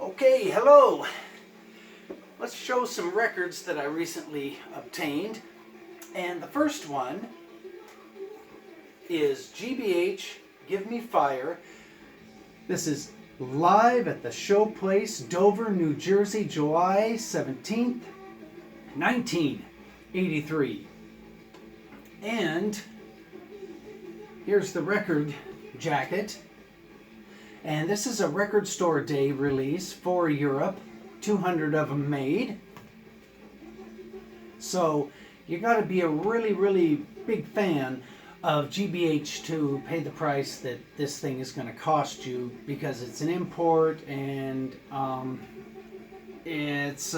Okay, hello. Let's show some records that I recently obtained. And the first one is GBH, Give Me Fire. This is live at the Showplace, Dover, New Jersey, July 17th, 1983. And here's the record jacket. And this is a Record Store Day release for Europe. 200 of them made. So you got to be a really big fan of GBH to pay the price that this thing is going to cost you, because it's an import and it's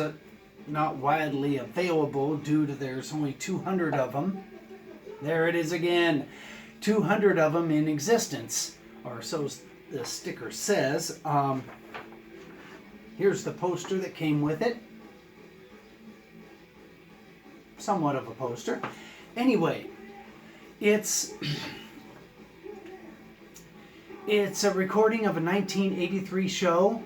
not widely available due to there's only 200 of them. There it is again, 200 of them in existence, or so the sticker says. Here's the poster that came with it. Somewhat of a poster. Anyway, it's a recording of a 1983 show,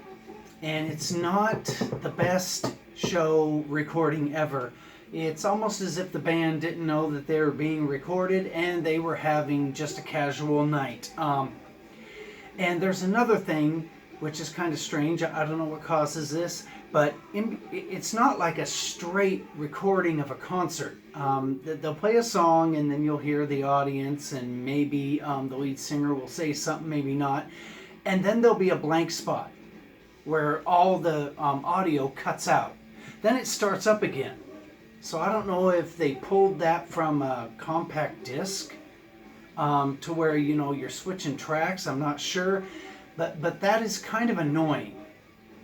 and it's not the best show recording ever. It's almost as if the band didn't know that they were being recorded and they were having just a casual night. And there's another thing which is kind of strange. I don't know what causes this, but it's not like a straight recording of a concert. They'll play a song and then you'll hear the audience, and maybe the lead singer will say something, maybe not. And then there'll be a blank spot where all the audio cuts out. Then it starts up again. So I don't know if they pulled that from a compact disc to where, you know, you're switching tracks. I'm not sure. But that is kind of annoying,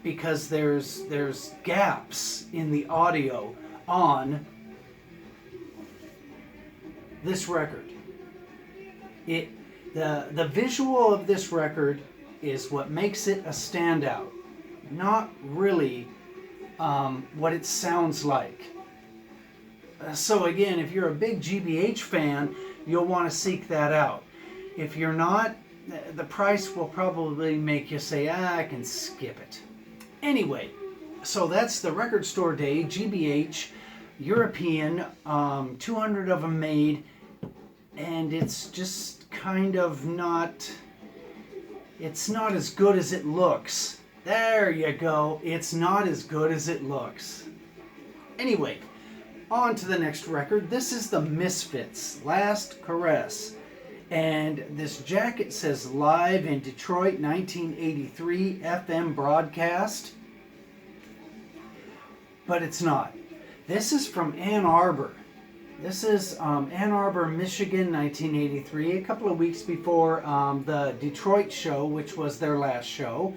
because there's gaps in the audio on this record. The visual of this record is what makes it a standout, not really what it sounds like. So again, if you're a big GBH fan, you'll want to seek that out. If you're not, the price will probably make you say, I can skip it. Anyway, so that's the Record Store Day, GBH, European, 200 of them made, and it's just kind of not, it's not as good as it looks. There you go, it's not as good as it looks. Anyway, on to the next record. This is the Misfits, Last Caress. And this jacket says live in Detroit, 1983 FM broadcast. But it's not. This is from Ann Arbor. This is Ann Arbor, Michigan, 1983, a couple of weeks before the Detroit show, which was their last show.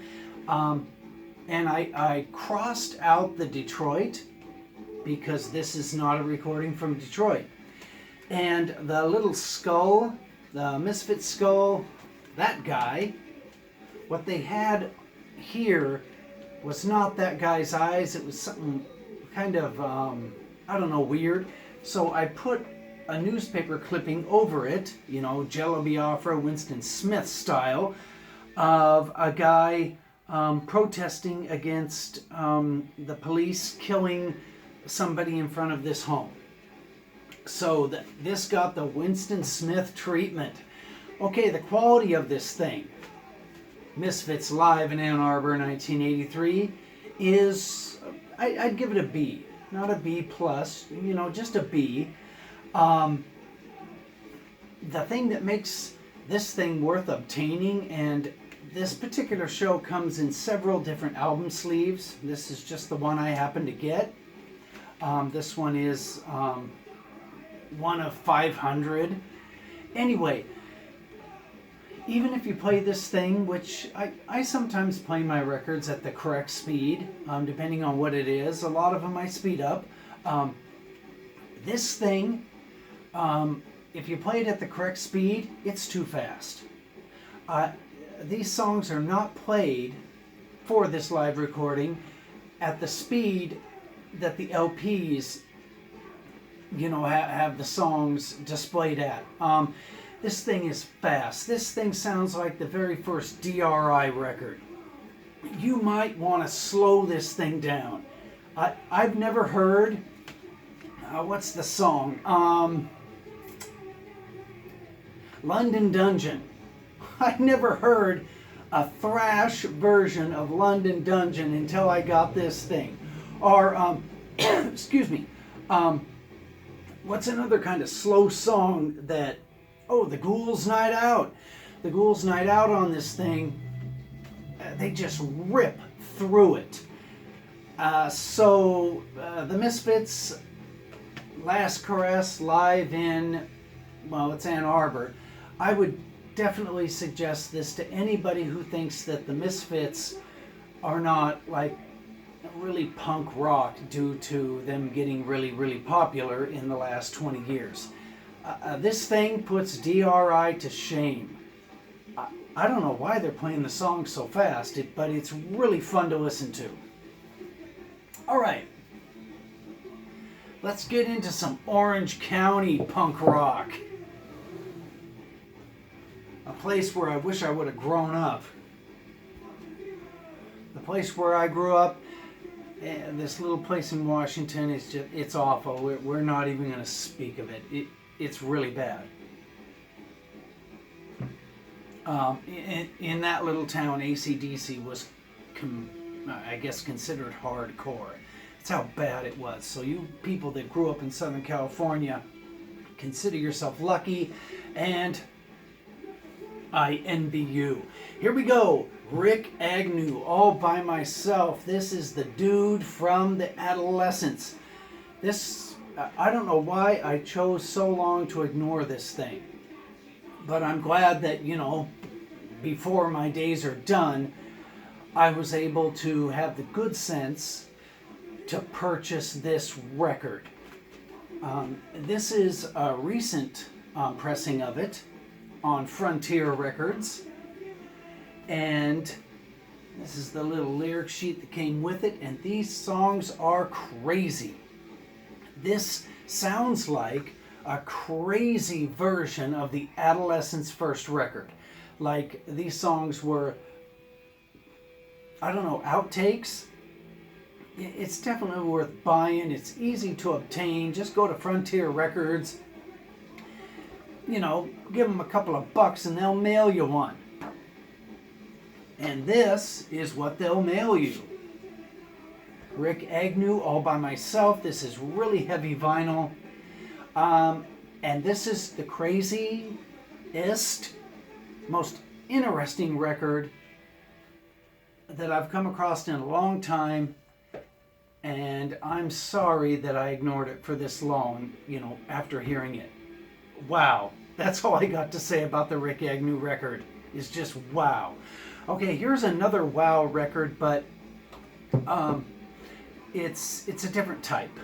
And I crossed out the Detroit because this is not a recording from Detroit. And the little skull, the Misfit skull, that guy, what they had here was not that guy's eyes. It was something kind of, I don't know, weird. So I put a newspaper clipping over it, you know, Jello Biafra, Winston Smith style, of a guy protesting against the police killing somebody in front of this home. So this got the Winston Smith treatment. Okay, the quality of this thing, Misfits live in Ann Arbor, 1983, is, I'd give it a B. Not a B plus, you know, just a B. The thing that makes this thing worth obtaining, and this particular show comes in several different album sleeves. This is just the one I happen to get. This one is one of 500. Anyway, even if you play this thing, which I sometimes play my records at the correct speed, depending on what it is. A lot of them I speed up. This thing, if you play it at the correct speed, it's too fast. These songs are not played for this live recording at the speed that the LPs, you know, have the songs displayed at. This thing is fast. This thing sounds like the very first DRI record. you might want to slow this thing down. I've never heard, what's the song? London Dungeon. I never heard a thrash version of London Dungeon until I got this thing. Or, excuse me, what's another kind of slow song that, oh, The Ghouls Night Out. The Ghouls Night Out on this thing, they just rip through it. The Misfits, Last Caress, live in, well, it's Ann Arbor. I would definitely suggest this to anybody who thinks that the Misfits are not like really punk rock due to them getting really, really popular in the last 20 years. This thing puts DRI to shame. I don't know why they're playing the song so fast, but it's really fun to listen to. All right, let's get into some Orange County punk rock. A place where I wish I would have grown up. The place where I grew up, this little place in Washington, it's awful. We're not even going to speak of it. It's really bad. In that little town, AC/DC was, I guess, considered hardcore. That's how bad it was. So you people that grew up in Southern California, consider yourself lucky, and I envy you. Here we go. Rick Agnew, All by Myself. This is the dude from the Adolescents. This, I don't know why I chose so long to ignore this thing. But I'm glad that, before my days are done, I was able to have the good sense to purchase this record. This is a recent pressing of it on Frontier Records, and this is the little lyric sheet that came with it, and these songs are crazy. This sounds like a crazy version of the Adolescents' first record. Like, these songs were, I don't know, outtakes. It's definitely worth buying. It's easy to obtain. Just go to Frontier Records, give them a couple of bucks and they'll mail you one. And this is what they'll mail you. Rick Agnew, All by Myself. This is really heavy vinyl. And this is the craziest, most interesting record that I've come across in a long time. And I'm sorry that I ignored it for this long, after hearing it. Wow. That's all I got to say about the Rick Agnew record, is just wow. Okay, here's another wow record, but it's a different type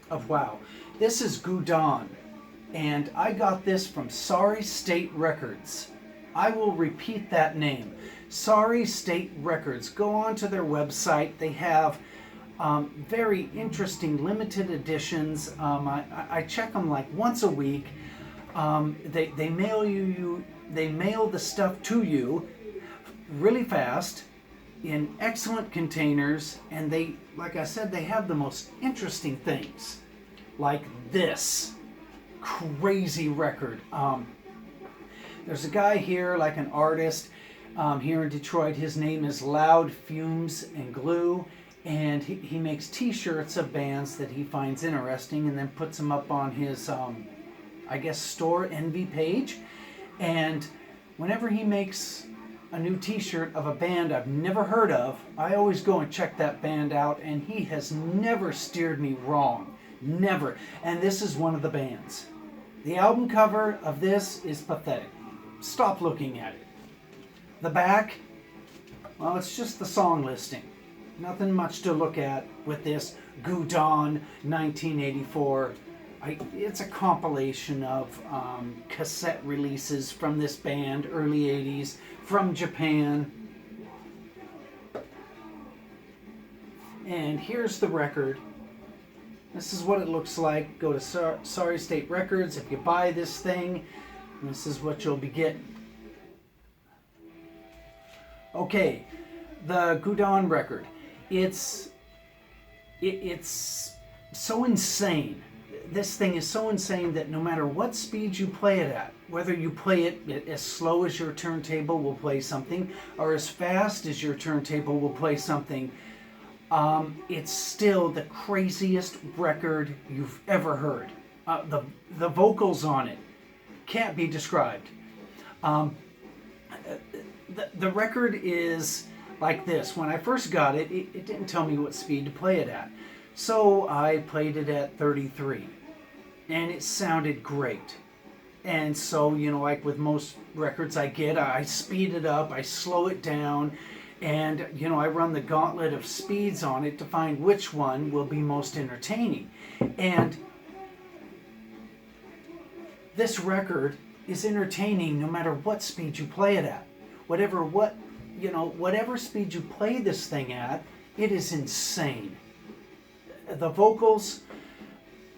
of wow. This is Gudon, and I got this from Sorry State Records. I will repeat that name. Sorry State Records. Go on to their website. They have very interesting limited editions. I check them like once a week. They mail the stuff to you really fast in excellent containers, and they, like I said, they have the most interesting things, like this crazy record. There's a guy here, like an artist here in Detroit. His name is Loud Fumes and Glue, and he makes t-shirts of bands that he finds interesting and then puts them up on his I guess store Envy page. And whenever he makes a new t-shirt of a band I've never heard of, I always go and check that band out, and he has never steered me wrong. Never. And this is one of the bands. The album cover of this is pathetic. Stop looking at it. The back, well, it's just the song listing. Nothing much to look at with this Gudon 1984. It's a compilation of cassette releases from this band, early 80s, from Japan. And here's the record. This is what it looks like. Go to Sorry State Records. If you buy this thing, this is what you'll be getting. Okay, the Gudon record. It's so insane. This thing is so insane that no matter what speed you play it at, whether you play it as slow as your turntable will play something, or as fast as your turntable will play something, it's still the craziest record you've ever heard. The vocals on it can't be described. The record is like this. When I first got it, it didn't tell me what speed to play it at. So I played it at 33, and it sounded great. And so, like with most records I get, I speed it up, I slow it down, and, I run the gauntlet of speeds on it to find which one will be most entertaining. And this record is entertaining no matter what speed you play it at. Whatever speed you play this thing at, it is insane. The vocals,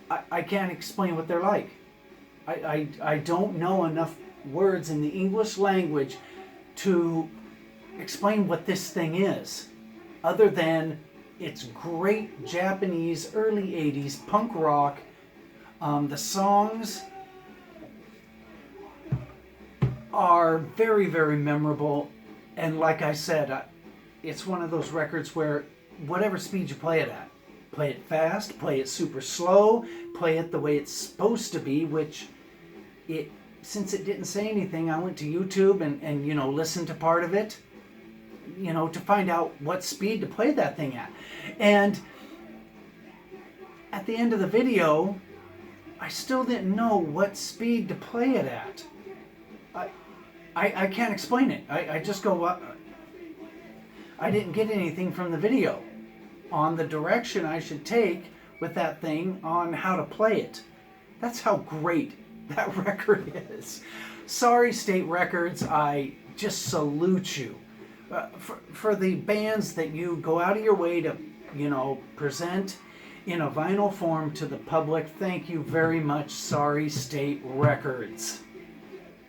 I can't explain what they're like. I don't know enough words in the English language to explain what this thing is, other than it's great Japanese early 80s punk rock. The songs are very, very memorable, and like I said, it's one of those records where whatever speed you play it at, play it fast, play it super slow, play it the way it's supposed to be, which since it didn't say anything, I went to YouTube and listened to part of it, to find out what speed to play that thing at. And at the end of the video, I still didn't know what speed to play it at. I can't explain it. I just go, I didn't get anything from the video on the direction I should take with that thing on how to play it. That's how great that record is. Sorry, State Records, I just salute you. For the bands that you go out of your way to, present in a vinyl form to the public, thank you very much, Sorry, State Records.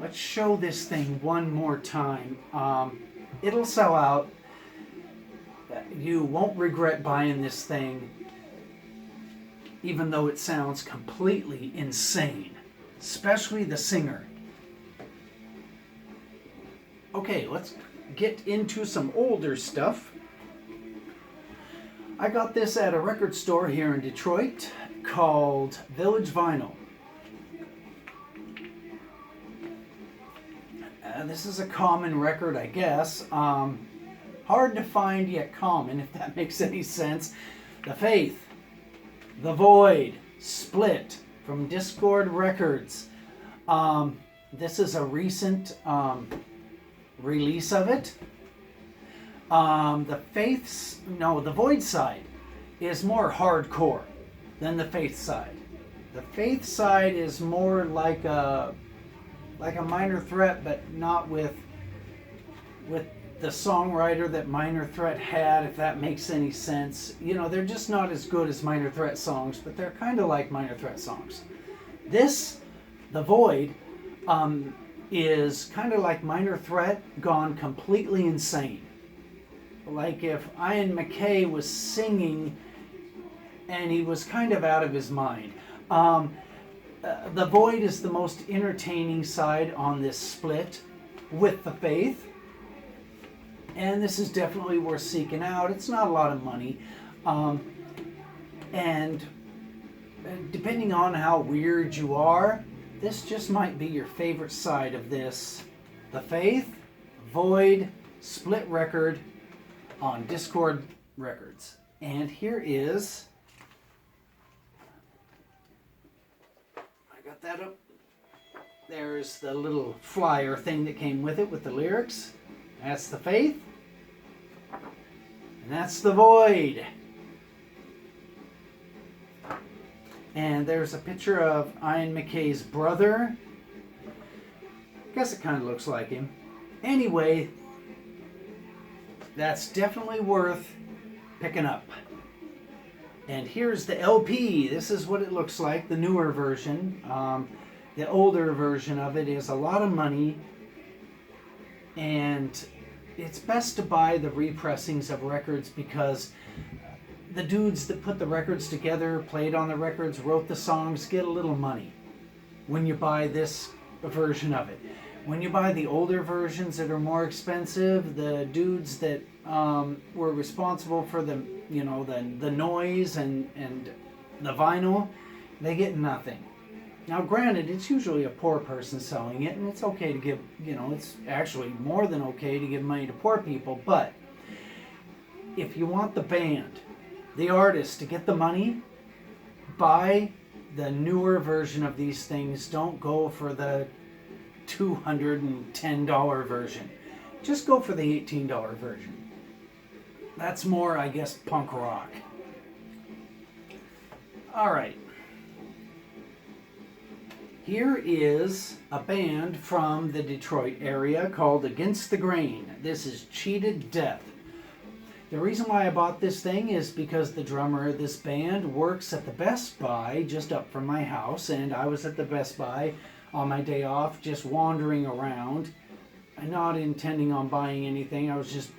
Let's show this thing one more time. It'll sell out. You won't regret buying this thing, even though it sounds completely insane, especially the singer. Okay, let's get into some older stuff. I got this at a record store here in Detroit called Village Vinyl. This is a common record, I guess. Hard to find yet common, if that makes any sense. The Faith, The Void, Split from Discord Records. This is a recent release of it. The Void side is more hardcore than the Faith side. The Faith side is more like a Minor Threat, but not with the songwriter that Minor Threat had, if that makes any sense. They're just not as good as Minor Threat songs, but they're kind of like Minor Threat songs. This, The Void, is kind of like Minor Threat gone completely insane. Like if Ian MacKaye was singing and he was kind of out of his mind. The Void is the most entertaining side on this split with The Faith. And this is definitely worth seeking out. It's not a lot of money. And depending on how weird you are, this just might be your favorite side of this. The Faith, Void, split record on Discord Records. And here is... I got that up. There's the little flyer thing that came with it with the lyrics. That's The Faith. And that's The Void. And there's a picture of Ian MacKaye's brother. I guess it kind of looks like him. Anyway, that's definitely worth picking up. And here's the LP. This is what it looks like, the newer version. The older version of it is a lot of money. And it's best to buy the repressings of records because the dudes that put the records together, played on the records, wrote the songs, get a little money when you buy this version of it. When you buy the older versions that are more expensive, the dudes that were responsible for the noise and the vinyl, they get nothing. Now, granted, it's usually a poor person selling it, and it's okay to give, it's actually more than okay to give money to poor people, but if you want the band, the artist to get the money, buy the newer version of these things. Don't go for the $210 version. Just go for the $18 version. That's more, I guess, punk rock. All right. Here is a band from the Detroit area called Against the Grain. This is Cheated Death. The reason why I bought this thing is because the drummer of this band works at the Best Buy just up from my house, and I was at the Best Buy on my day off just wandering around, not intending on buying anything. I was just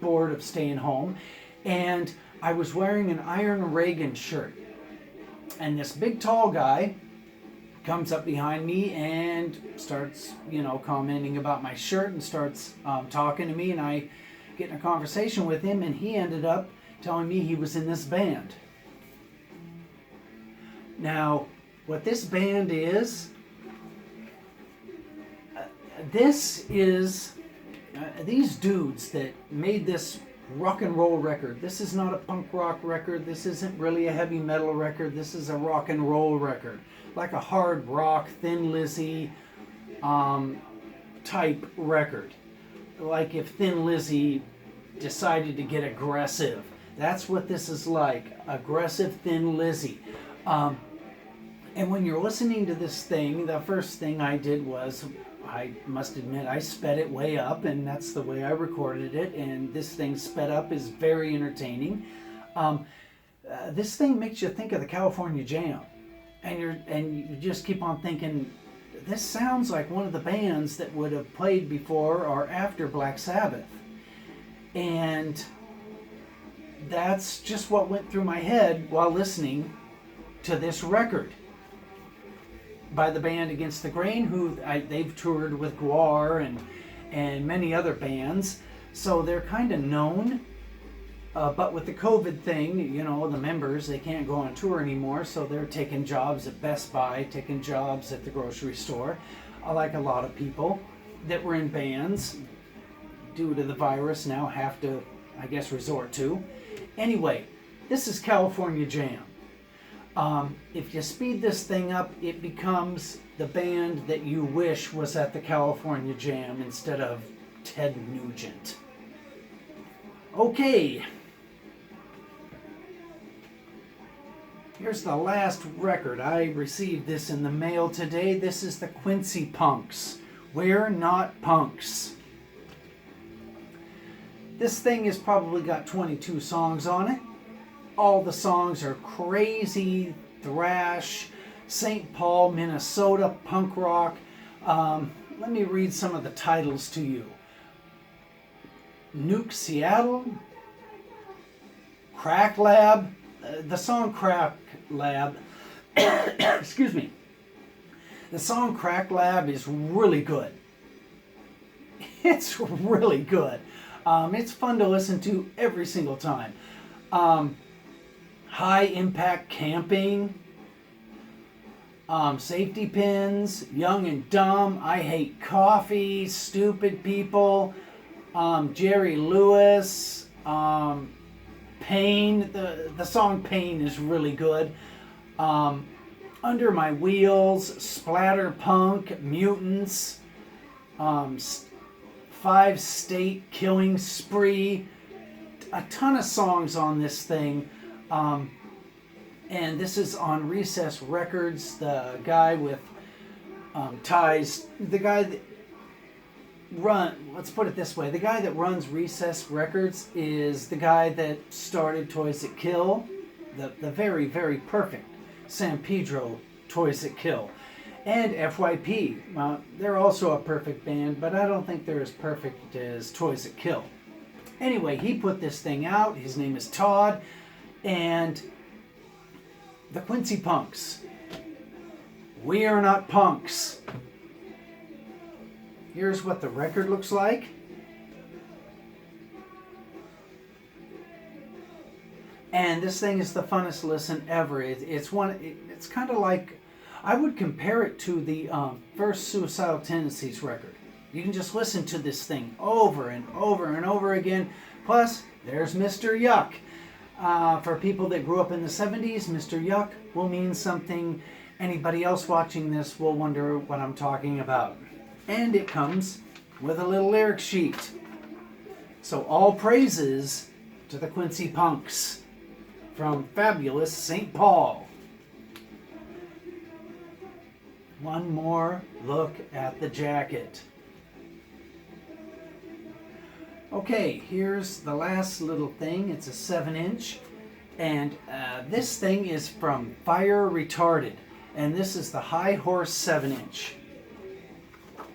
bored of staying home, and I was wearing an Iron Reagan shirt, and this big tall guy comes up behind me and starts commenting about my shirt and starts talking to me, and I get in a conversation with him, and he ended up telling me he was in this band. Now, what this band is, this is these dudes that made this rock and roll record. This is not a punk rock record. This isn't really a heavy metal record. This is a rock and roll record, like a hard rock, Thin Lizzy type record. Like if Thin Lizzy decided to get aggressive. That's what this is like. Aggressive Thin Lizzy. And when you're listening to this thing, the first thing I did was, I must admit, I sped it way up, and that's the way I recorded it, and this thing sped up is very entertaining. This thing makes you think of the California Jam. And you just keep on thinking, this sounds like one of the bands that would have played before or after Black Sabbath. And that's just what went through my head while listening to this record by the band Against the Grain, who they've toured with Gwar and many other bands. So they're kind of known. But with the COVID thing, the members, they can't go on tour anymore, so they're taking jobs at Best Buy, taking jobs at the grocery store, like a lot of people that were in bands due to the virus now have to, I guess, resort to. Anyway, this is California Jam. If you speed this thing up, it becomes the band that you wish was at the California Jam instead of Ted Nugent. Okay. Here's the last record. I received this in the mail today. This is the Quincy Punks. We're Not Punks. This thing has probably got 22 songs on it. All the songs are crazy, thrash, St. Paul, Minnesota, punk rock. Let me read some of the titles to you. Nuke Seattle, Crack Lab. The song Crack Lab, excuse me, the song Crack Lab is really good. It's really good. It's fun to listen to every single time. High Impact Camping, Safety Pins, Young and Dumb, I Hate Coffee, Stupid People, Jerry Lewis, Pain. The song Pain is really good. Under My Wheels, Splatterpunk, Mutants, 5 State Killing Spree. A ton of songs on this thing. And this is on Recess Records. The guy with ties, the guy that let's put it this way, the guy that runs Recess Records is the guy that started Toys That Kill, the very, very perfect San Pedro Toys That Kill. And FYP. They're also a perfect band, but I don't think they're as perfect as Toys That Kill. Anyway, he put this thing out. His name is Todd. And the Quincy Punks. We are not punks. Here's what the record looks like. And this thing is the funnest listen ever. It's kind of like, I would compare it to the first Suicidal Tendencies record. You can just listen to this thing over and over and over again. Plus, there's Mr. Yuck. For people that grew up in the 70s, Mr. Yuck will mean something. Anybody else watching this will wonder what I'm talking about. And it comes with a little lyric sheet. So all praises to the Quincy Punks from fabulous St. Paul. One more look at the jacket. Okay, here's the last little thing. It's a 7-inch. And this thing is from Fire Retarded. And this is the High Horse 7-inch.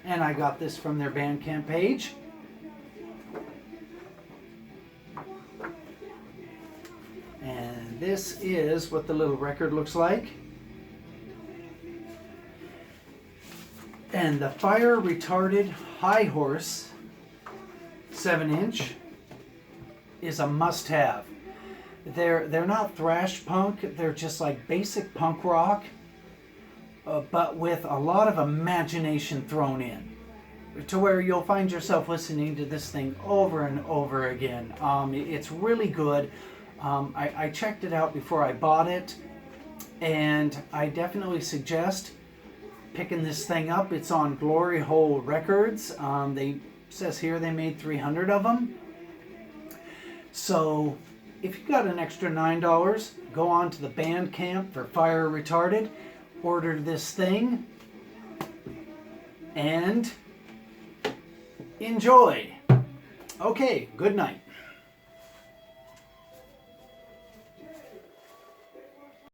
And I got this from their Bandcamp page. And this is what the little record looks like. And the Fire Retarded High Horse 7-inch is a must-have. They're not thrash punk. They're just like basic punk rock, but with a lot of imagination thrown in, to where you'll find yourself listening to this thing over and over again. It's really good. I checked it out before I bought it, and I definitely suggest picking this thing up. It's on Glory Hole Records. Says here they made 300 of them. So if you've got an extra $9, go on to the Bandcamp for Fire Retarded, order this thing, and enjoy. Okay, good night.